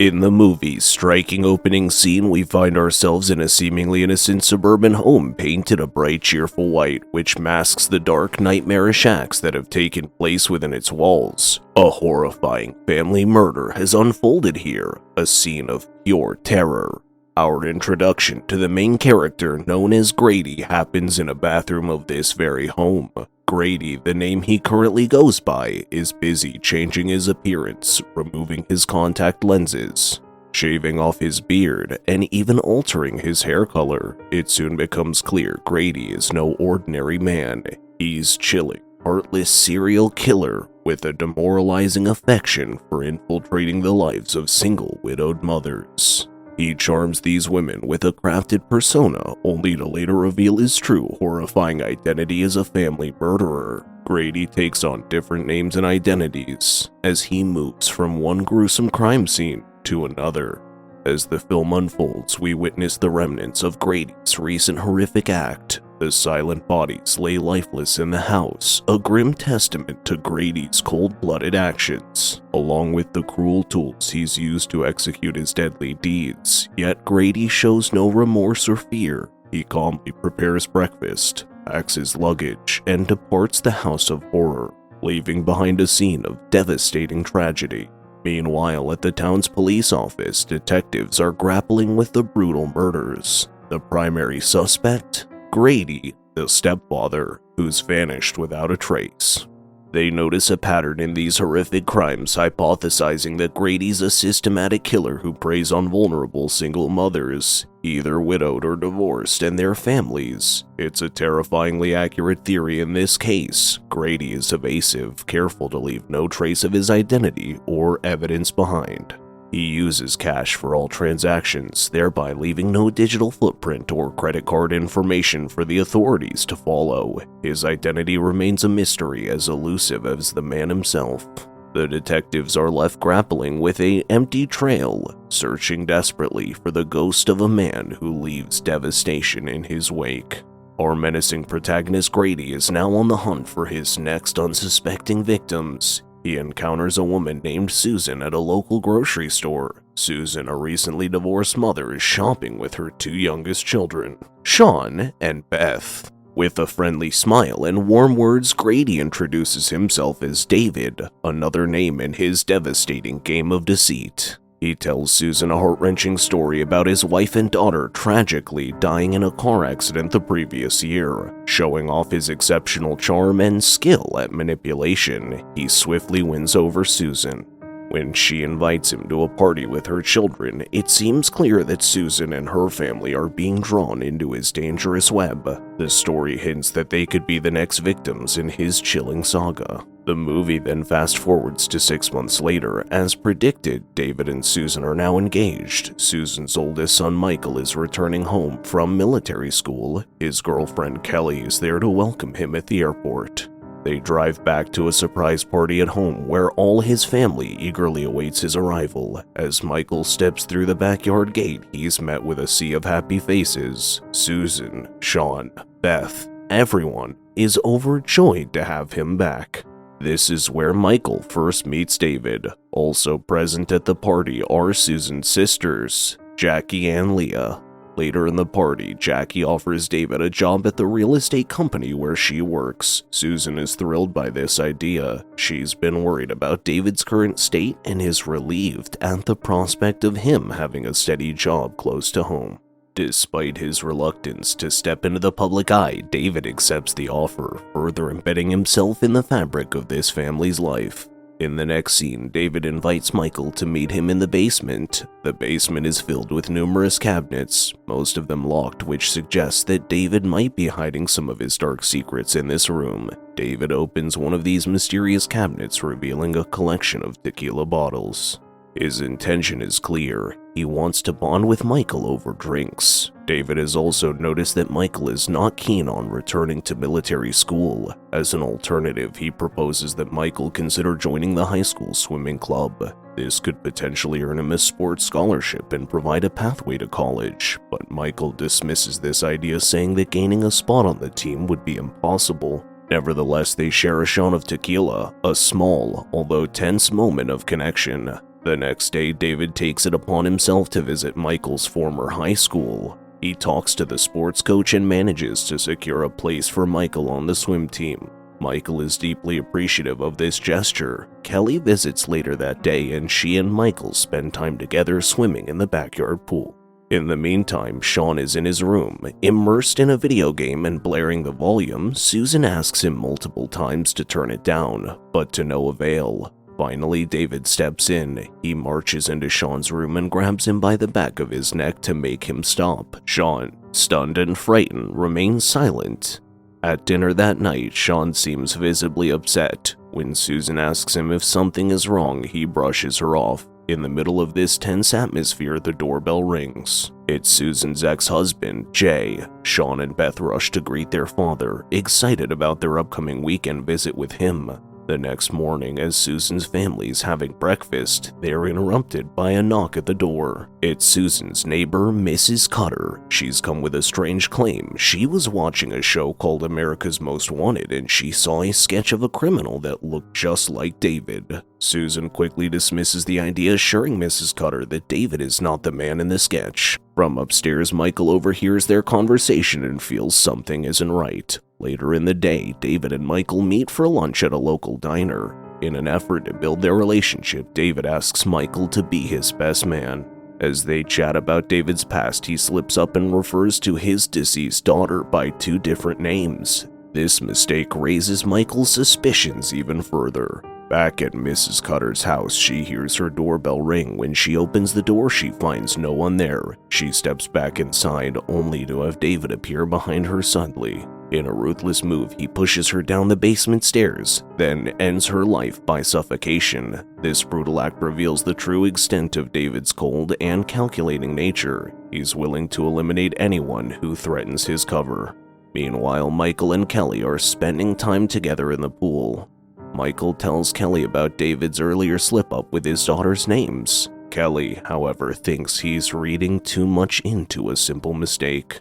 In the movie's striking opening scene, we find ourselves in a seemingly innocent suburban home painted a bright, cheerful white, which masks the dark, nightmarish acts that have taken place within its walls. A horrifying family murder has unfolded here, a scene of pure terror. Our introduction to the main character, known as Grady, happens in a bathroom of this very home. Grady, the name he currently goes by, is busy changing his appearance, removing his contact lenses, shaving off his beard, and even altering his hair color. It soon becomes clear Grady is no ordinary man. He's chilling, heartless serial killer with a demoralizing affection for infiltrating the lives of single widowed mothers. He charms these women with a crafted persona, only to later reveal his true, horrifying identity as a family murderer. Grady takes on different names and identities as he moves from one gruesome crime scene to another. As the film unfolds, we witness the remnants of Grady's recent horrific act. The silent bodies lay lifeless in the house, a grim testament to Grady's cold-blooded actions, along with the cruel tools he's used to execute his deadly deeds. Yet Grady shows no remorse or fear. He calmly prepares breakfast, packs his luggage, and departs the house of horror, leaving behind a scene of devastating tragedy. Meanwhile, at the town's police office, detectives are grappling with the brutal murders. The primary suspect? Grady, the stepfather, who's vanished without a trace. They notice a pattern in these horrific crimes, hypothesizing that Grady's a systematic killer who preys on vulnerable single mothers, either widowed or divorced, and their families. It's a terrifyingly accurate theory in this case. Grady is evasive, careful to leave no trace of his identity or evidence behind. He uses cash for all transactions, thereby leaving no digital footprint or credit card information for the authorities to follow. His identity remains a mystery as elusive as the man himself. The detectives are left grappling with an empty trail, searching desperately for the ghost of a man who leaves devastation in his wake. Our menacing protagonist Grady is now on the hunt for his next unsuspecting victims. He encounters a woman named Susan at a local grocery store. Susan, a recently divorced mother, is shopping with her two youngest children, Sean and Beth. With a friendly smile and warm words, Grady introduces himself as David, another name in his devastating game of deceit. He tells Susan a heart-wrenching story about his wife and daughter tragically dying in a car accident the previous year. Showing off his exceptional charm and skill at manipulation, he swiftly wins over Susan. When she invites him to a party with her children, it seems clear that Susan and her family are being drawn into his dangerous web. The story hints that they could be the next victims in his chilling saga. The movie then fast-forwards to 6 months later. As predicted, David and Susan are now engaged. Susan's oldest son Michael is returning home from military school. His girlfriend Kelly is there to welcome him at the airport. They drive back to a surprise party at home where all his family eagerly awaits his arrival. As Michael steps through the backyard gate, he's met with a sea of happy faces. Susan, Sean, Beth, everyone is overjoyed to have him back. This is where Michael first meets David. Also present at the party are Susan's sisters, Jackie and Leah. Later in the party, Jackie offers David a job at the real estate company where she works. Susan is thrilled by this idea. She's been worried about David's current state and is relieved at the prospect of him having a steady job close to home. Despite his reluctance to step into the public eye, David accepts the offer, further embedding himself in the fabric of this family's life. In the next scene, David invites Michael to meet him in the basement. The basement is filled with numerous cabinets, most of them locked, which suggests that David might be hiding some of his dark secrets in this room. David opens one of these mysterious cabinets, revealing a collection of tequila bottles. His intention is clear. He wants to bond with Michael over drinks. David has also noticed that Michael is not keen on returning to military school. As an alternative, he proposes that Michael consider joining the high school swimming club. This could potentially earn him a sports scholarship and provide a pathway to college, but Michael dismisses this idea, saying that gaining a spot on the team would be impossible. Nevertheless, they share a shot of tequila, a small, although tense moment of connection. The next day, David takes it upon himself to visit Michael's former high school. He talks to the sports coach and manages to secure a place for Michael on the swim team. Michael is deeply appreciative of this gesture. Kelly visits later that day and she and Michael spend time together swimming in the backyard pool. In the meantime, Sean is in his room, immersed in a video game and blaring the volume. Susan asks him multiple times to turn it down, but to no avail. Finally, David steps in. He marches into Sean's room and grabs him by the back of his neck to make him stop. Sean, stunned and frightened, remains silent. At dinner that night, Sean seems visibly upset. When Susan asks him if something is wrong, he brushes her off. In the middle of this tense atmosphere, the doorbell rings. It's Susan's ex-husband, Jay. Sean and Beth rush to greet their father, excited about their upcoming weekend visit with him. The next morning, as Susan's family is having breakfast, they are interrupted by a knock at the door. It's Susan's neighbor, Mrs. Cutter. She's come with a strange claim. She was watching a show called America's Most Wanted and she saw a sketch of a criminal that looked just like David. Susan quickly dismisses the idea, assuring Mrs. Cutter that David is not the man in the sketch. From upstairs, Michael overhears their conversation and feels something isn't right. Later in the day, David and Michael meet for lunch at a local diner. In an effort to build their relationship, David asks Michael to be his best man. As they chat about David's past, he slips up and refers to his deceased daughter by two different names. This mistake raises Michael's suspicions even further. Back at Mrs. Cutter's house, she hears her doorbell ring. When she opens the door, she finds no one there. She steps back inside, only to have David appear behind her suddenly. In a ruthless move, he pushes her down the basement stairs, then ends her life by suffocation. This brutal act reveals the true extent of David's cold and calculating nature. He's willing to eliminate anyone who threatens his cover. Meanwhile, Michael and Kelly are spending time together in the pool. Michael tells Kelly about David's earlier slip-up with his daughter's names. Kelly, however, thinks he's reading too much into a simple mistake.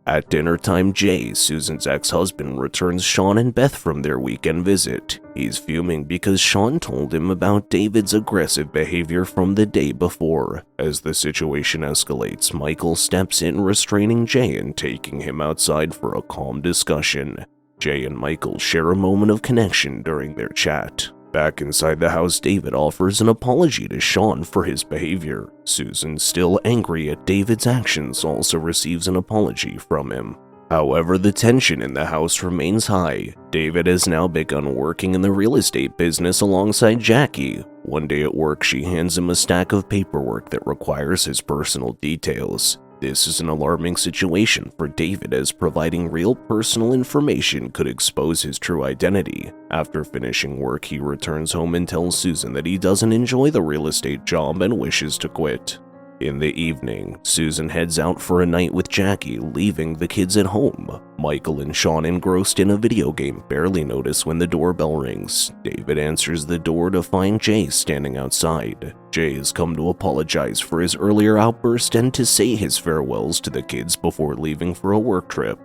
At dinner time, Jay, Susan's ex-husband, returns Sean and Beth from their weekend visit. He's fuming because Sean told him about David's aggressive behavior from the day before. As the situation escalates, Michael steps in, restraining Jay and taking him outside for a calm discussion. Jay and Michael share a moment of connection during their chat. Back inside the house, David offers an apology to Sean for his behavior. Susan, still angry at David's actions, also receives an apology from him. However, the tension in the house remains high. David has now begun working in the real estate business alongside Jackie. One day at work, she hands him a stack of paperwork that requires his personal details. This is an alarming situation for David, as providing real personal information could expose his true identity. After finishing work, he returns home and tells Susan that he doesn't enjoy the real estate job and wishes to quit. In the evening, Susan heads out for a night with Jackie, leaving the kids at home. Michael and Sean, engrossed in a video game, barely notice when the doorbell rings. David answers the door to find Jay standing outside. Jay has come to apologize for his earlier outburst and to say his farewells to the kids before leaving for a work trip.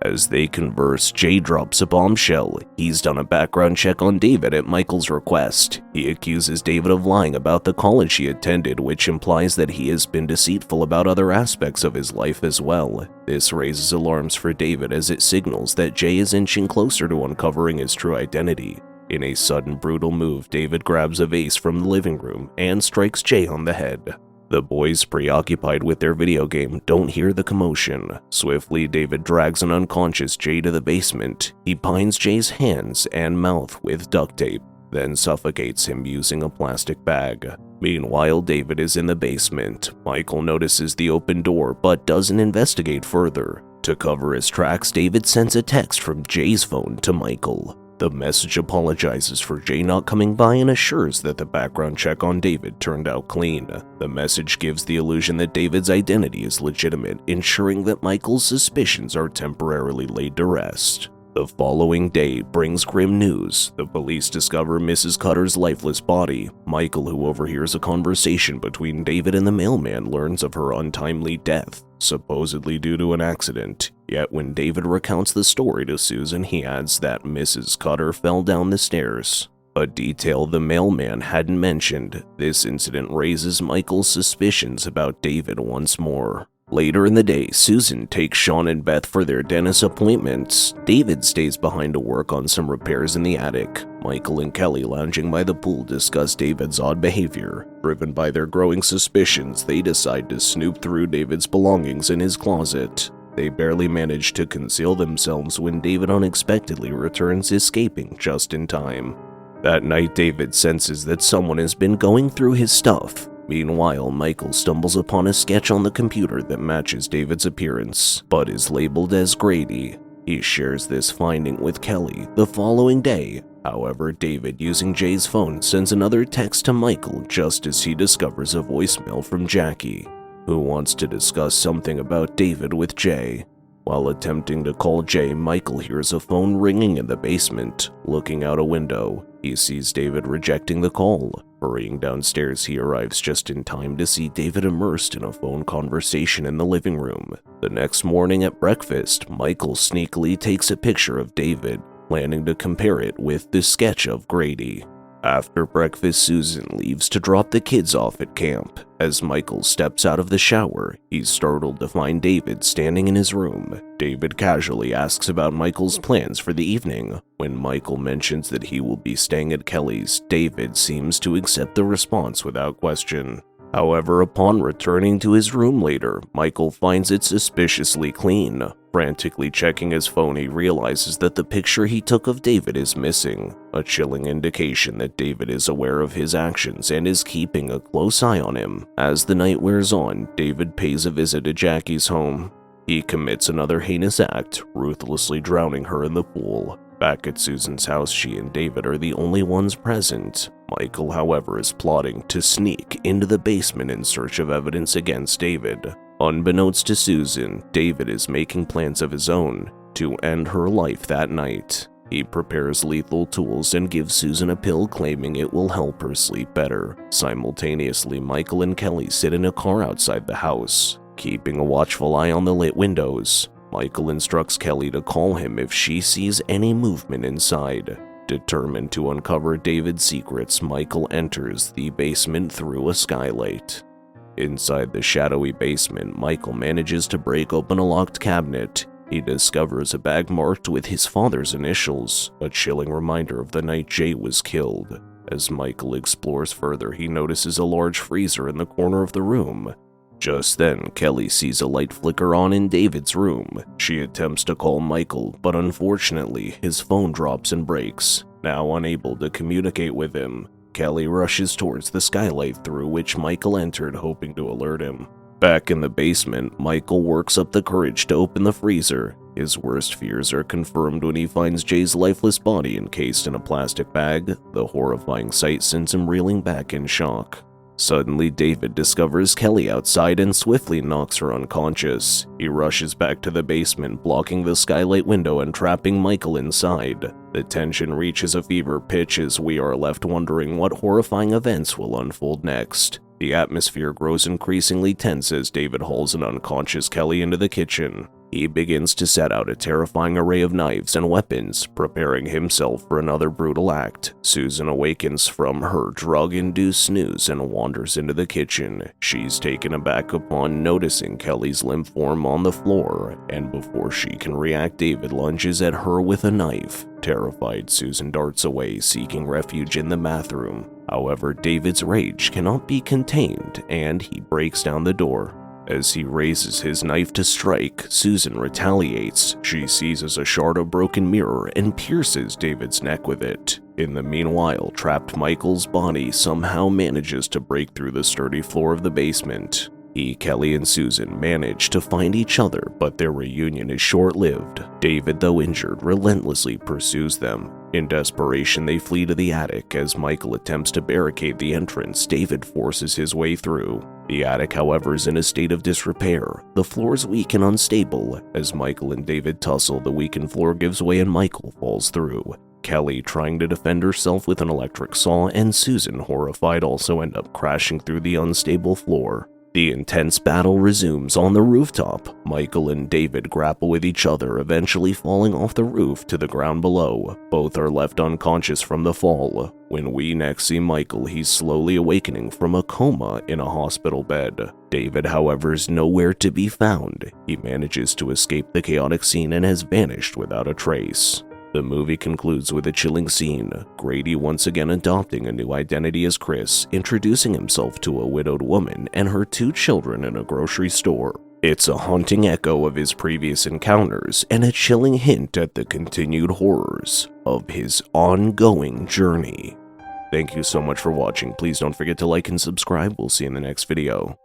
As they converse, Jay drops a bombshell. He's done a background check on David at Michael's request. He accuses David of lying about the college he attended, which implies that he has been deceitful about other aspects of his life as well. This raises alarms for David, as it signals that Jay is inching closer to uncovering his true identity. In a sudden, brutal move, David grabs a vase from the living room and strikes Jay on the head. The boys, preoccupied with their video game, don't hear the commotion. Swiftly, David drags an unconscious Jay to the basement. He binds Jay's hands and mouth with duct tape, then suffocates him using a plastic bag. Meanwhile, David is in the basement. Michael notices the open door but doesn't investigate further. To cover his tracks, David sends a text from Jay's phone to Michael. The message apologizes for Jay not coming by and assures that the background check on David turned out clean. The message gives the illusion that David's identity is legitimate, ensuring that Michael's suspicions are temporarily laid to rest. The following day brings grim news. The police discover Mrs. Cutter's lifeless body. Michael, who overhears a conversation between David and the mailman, learns of her untimely death, supposedly due to an accident. Yet when David recounts the story to Susan, he adds that Mrs. Cutter fell down the stairs. a detail the mailman hadn't mentioned. This incident raises Michael's suspicions about David once more. Later in the day, Susan takes Sean and Beth for their dentist appointments. David stays behind to work on some repairs in the attic. Michael and Kelly, lounging by the pool, discuss David's odd behavior. Driven by their growing suspicions, they decide to snoop through David's belongings in his closet. They barely manage to conceal themselves when David unexpectedly returns, escaping just in time. That night, David senses that someone has been going through his stuff. Meanwhile, Michael stumbles upon a sketch on the computer that matches David's appearance, but is labeled as Grady. He shares this finding with Kelly the following day. However, David, using Jay's phone, sends another text to Michael just as he discovers a voicemail from Jackie, who wants to discuss something about David with Jay. While attempting to call Jay, Michael hears a phone ringing in the basement. Looking out a window, he sees David rejecting the call. Hurrying downstairs, he arrives just in time to see David immersed in a phone conversation in the living room. The next morning at breakfast, Michael sneakily takes a picture of David, planning to compare it with the sketch of Grady. After breakfast, Susan leaves to drop the kids off at camp. As Michael steps out of the shower, he's startled to find David standing in his room. David casually asks about Michael's plans for the evening. When Michael mentions that he will be staying at Kelly's, David seems to accept the response without question. However, upon returning to his room later, Michael finds it suspiciously clean. Frantically checking his phone, he realizes that the picture he took of David is missing, a chilling indication that David is aware of his actions and is keeping a close eye on him. As the night wears on, David pays a visit to Jackie's home. He commits another heinous act, ruthlessly drowning her in the pool. Back at Susan's house, she and David are the only ones present. Michael, however, is plotting to sneak into the basement in search of evidence against David. Unbeknownst to Susan, David is making plans of his own to end her life that night. He prepares lethal tools and gives Susan a pill claiming it will help her sleep better. Simultaneously, Michael and Kelly sit in a car outside the house, keeping a watchful eye on the lit windows. Michael instructs Kelly to call him if she sees any movement inside. Determined to uncover David's secrets, Michael enters the basement through a skylight. Inside the shadowy basement, Michael manages to break open a locked cabinet. He discovers a bag marked with his father's initials, a chilling reminder of the night Jay was killed. As Michael explores further, he notices a large freezer in the corner of the room. Just then, Kelly sees a light flicker on in David's room. She attempts to call Michael, but unfortunately, his phone drops and breaks. Now unable to communicate with him, Kelly rushes towards the skylight through which Michael entered, hoping to alert him. Back in the basement, Michael works up the courage to open the freezer. His worst fears are confirmed when he finds Jay's lifeless body encased in a plastic bag. The horrifying sight sends him reeling back in shock. Suddenly, David discovers Kelly outside and swiftly knocks her unconscious. He rushes back to the basement, blocking the skylight window and trapping Michael inside. The tension reaches a fever pitch as we are left wondering what horrifying events will unfold next. The atmosphere grows increasingly tense as David hauls an unconscious Kelly into the kitchen. He begins to set out a terrifying array of knives and weapons, preparing himself for another brutal act. Susan awakens from her drug-induced snooze and wanders into the kitchen. She's taken aback upon noticing Kelly's limp form on the floor, and before she can react, David lunges at her with a knife. Terrified, Susan darts away, seeking refuge in the bathroom. However, David's rage cannot be contained, and he breaks down the door. As he raises his knife to strike, Susan retaliates. She seizes a shard of broken mirror and pierces David's neck with it. In the meanwhile, trapped Michael's body somehow manages to break through the sturdy floor of the basement. He, Kelly, and Susan manage to find each other, but their reunion is short-lived. David, though injured, relentlessly pursues them. In desperation, they flee to the attic. As Michael attempts to barricade the entrance, David forces his way through. The attic, however, is in a state of disrepair. The floor is weak and unstable. As Michael and David tussle, the weakened floor gives way and Michael falls through. Kelly, trying to defend herself with an electric saw, and Susan, horrified, also end up crashing through the unstable floor. The intense battle resumes on the rooftop. Michael and David grapple with each other, eventually falling off the roof to the ground below. Both are left unconscious from the fall. When we next see Michael, he's slowly awakening from a coma in a hospital bed. David, however, is nowhere to be found. He manages to escape the chaotic scene and has vanished without a trace. The movie concludes with a chilling scene, Grady once again adopting a new identity as Chris, introducing himself to a widowed woman and her 2 children in a grocery store. It's a haunting echo of his previous encounters and a chilling hint at the continued horrors of his ongoing journey. Thank you so much for watching. Please don't forget to like and subscribe. We'll see you in the next video.